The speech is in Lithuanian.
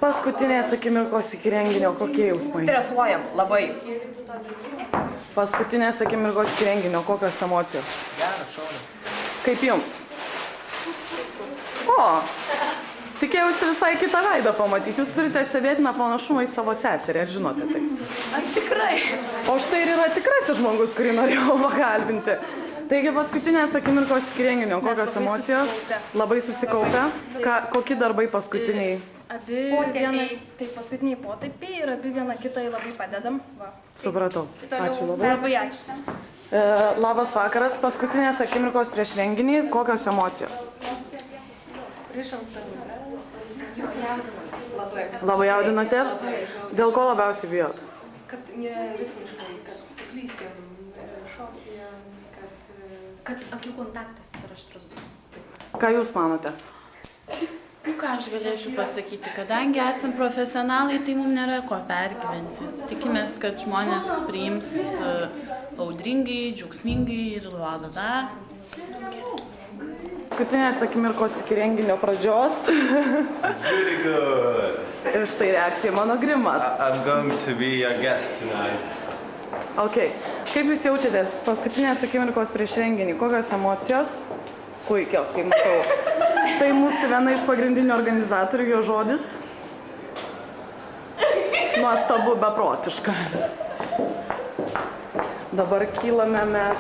Paskutinės akimirkos iki renginio, kokie jausmai? Stresuojam labai. Paskutinės akimirkos iki renginio, kokios emocijos? Gera, šauna. Kaip jums? O, tikėjausi visai kitą veidą pamatyti. Jūs turite stebėtiną panašumą į savo seserį, ar žinote tai? Ar tikrai? O štai ir yra tikrasis žmogus, kurį norėjau pakalbinti. Taigi paskutinės akimirkos iki renginio, kokios emocijos? Labai susikaupę. Kokie darbai paskutiniai? Abi tai paskutiniai potaipiai ir abi viena kitai labai padedam. Va. Supratau. Ačiū labai. Labai ačiū. Labas vakaras. Paskutinės akimirkos prieš renginį, kokios emocijos? Labai jaudinatės. Dėl ko labiausiai bijot? Kad neritmiškai, kad suklysim šokyje, kad akių kontaktas per aštrus bus. Ką jūs manote? Ką aš galėčiau pasakyti, kadangi esam profesionalai, tai mums nėra ko pergyventi. Tikimės, kad žmonės priims audringai, džiaugsmingai ir ladada. Paskutinės akimirkos iki renginio pradžios. Really good. Ir štai reakcija mano grima. I'm going to be a guest tonight. Ok. Kaip jūs jaučiatės paskutinės akimirkos prieš renginį? Kokios emocijos? Puikios, kaip matau. Štai mūsų viena iš pagrindinių organizatorių, jo žodis. Nuostabu, beprotiška. Dabar kylame mes.